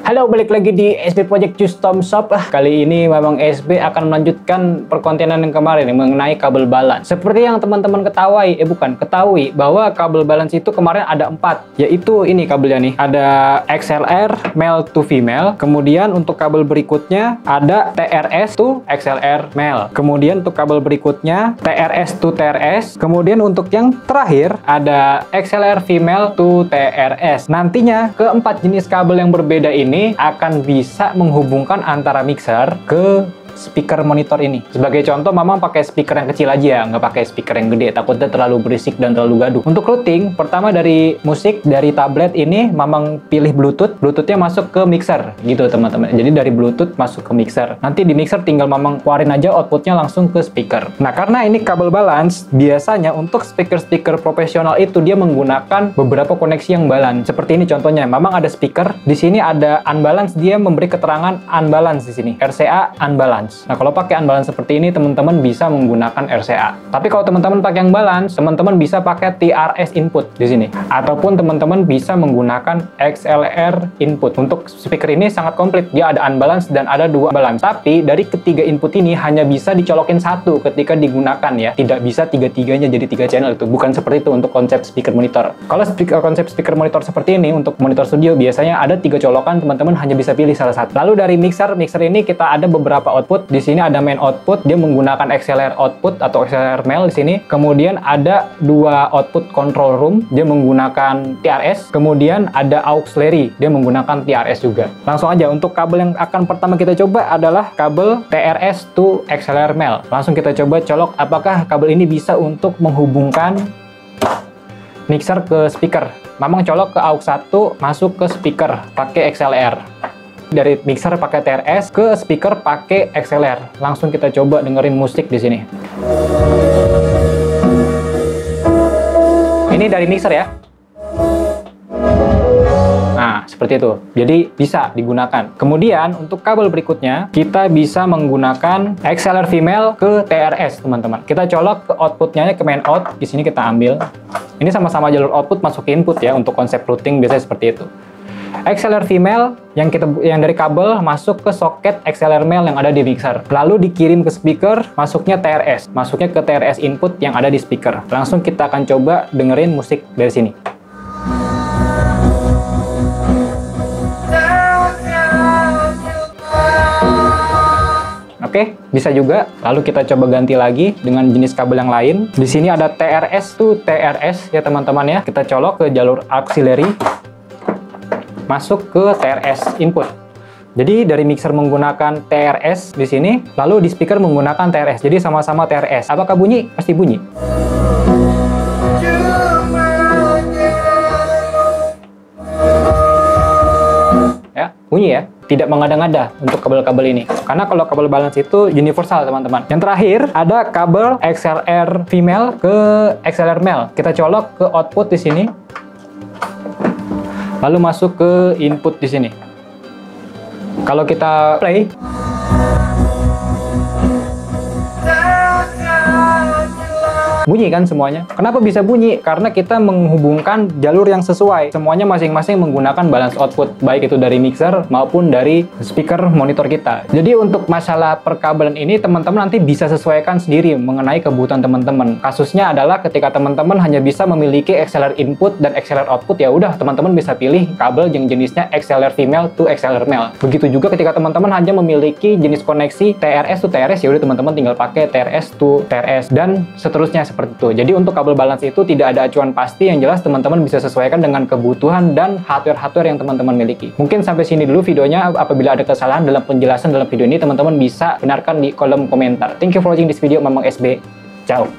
Halo, balik lagi di SB Project Custom Shop. Kali ini memang SB akan melanjutkan perkontenan yang kemarin mengenai kabel balance. Seperti yang teman-teman ketahui bahwa kabel balance itu kemarin ada 4, yaitu ini kabelnya nih. Ada XLR male to female. Kemudian untuk kabel berikutnya ada TRS to XLR male. Kemudian untuk kabel berikutnya TRS to TRS. Kemudian untuk yang terakhir ada XLR female to TRS. Nantinya keempat jenis kabel yang berbeda ini akan bisa menghubungkan antara mixer ke speaker monitor ini. Sebagai contoh, Mamang pakai speaker yang kecil aja, nggak pakai speaker yang gede, takutnya terlalu berisik dan terlalu gaduh. Untuk routing, pertama dari musik, dari tablet ini, Mamang pilih Bluetooth, Bluetoothnya masuk ke mixer, gitu teman-teman. Jadi dari Bluetooth masuk ke mixer. Nanti di mixer tinggal Mamang keluarin aja outputnya langsung ke speaker. Nah, karena ini kabel balance, biasanya untuk speaker-speaker profesional itu dia menggunakan beberapa koneksi yang balance. Seperti ini contohnya, Mamang ada speaker, di sini ada unbalance, dia memberi keterangan unbalance di sini, RCA unbalance. Nah, kalau pakai unbalance seperti ini, teman-teman bisa menggunakan RCA. Tapi kalau teman-teman pakai yang balance, teman-teman bisa pakai TRS input di sini. Ataupun teman-teman bisa menggunakan XLR input. Untuk speaker ini sangat komplit. Dia ada unbalance dan ada 2 balance. Tapi dari ketiga input ini hanya bisa dicolokin 1 ketika digunakan ya. Tidak bisa tiga-tiganya jadi 3 channel itu. Bukan seperti itu untuk konsep speaker monitor. Kalau konsep speaker monitor seperti ini untuk monitor studio biasanya ada 3 colokan, teman-teman hanya bisa pilih salah satu. Lalu dari mixer ini kita ada beberapa output. Di sini ada main output, dia menggunakan XLR output atau XLR male di sini. Kemudian ada 2 output control room, dia menggunakan TRS. Kemudian ada auxiliary, dia menggunakan TRS juga. Langsung aja untuk kabel yang akan pertama kita coba adalah kabel TRS to XLR male. Langsung kita coba colok apakah kabel ini bisa untuk menghubungkan mixer ke speaker. Mamang colok ke aux 1 masuk ke speaker pakai XLR. Dari mixer pakai TRS ke speaker pakai XLR. Langsung kita coba dengerin musik di sini. Ini dari mixer ya. Nah, seperti itu. Jadi bisa digunakan. Kemudian untuk kabel berikutnya, kita bisa menggunakan XLR female ke TRS, teman-teman. Kita colok ke outputnya ke main out. Di sini kita ambil. Ini sama-sama jalur output masuk ke input ya. Untuk konsep routing biasanya seperti itu. XLR female yang dari kabel masuk ke soket XLR male yang ada di mixer. Lalu dikirim ke speaker, masuknya TRS. Masuknya ke TRS input yang ada di speaker. Langsung kita akan coba dengerin musik dari sini. Oke, bisa juga. Lalu kita coba ganti lagi dengan jenis kabel yang lain. Di sini ada TRS to TRS ya teman-teman ya. Kita colok ke jalur auxiliary. Masuk ke TRS input. Jadi dari mixer menggunakan TRS di sini, lalu di speaker menggunakan TRS. Jadi sama-sama TRS. Apakah bunyi? Pasti bunyi. Ya, bunyi ya. Tidak mengada-ngada untuk kabel-kabel ini. Karena kalau kabel balance itu universal, teman-teman. Yang terakhir, ada kabel XLR female ke XLR male. Kita colok ke output di sini. Lalu masuk ke input di sini. Kalau kita play, bunyi kan semuanya. Kenapa bisa bunyi? Karena kita menghubungkan jalur yang sesuai. Semuanya masing-masing menggunakan balance output, baik itu dari mixer maupun dari speaker monitor kita. Jadi untuk masalah perkabelan ini, teman-teman nanti bisa sesuaikan sendiri mengenai kebutuhan teman-teman. Kasusnya adalah ketika teman-teman hanya bisa memiliki XLR input dan XLR output, ya udah teman-teman bisa pilih kabel yang jenisnya XLR female to XLR male. Begitu juga ketika teman-teman hanya memiliki jenis koneksi TRS to TRS, ya udah teman-teman tinggal pakai TRS to TRS dan seterusnya seperti itu. Jadi untuk kabel balance itu tidak ada acuan pasti, yang jelas teman-teman bisa sesuaikan dengan kebutuhan dan hardware-hardware yang teman-teman miliki. Mungkin sampai sini dulu videonya. Apabila ada kesalahan dalam penjelasan dalam video ini, teman-teman bisa benarkan di kolom komentar. Thank you for watching this video. Mamang SB. Ciao.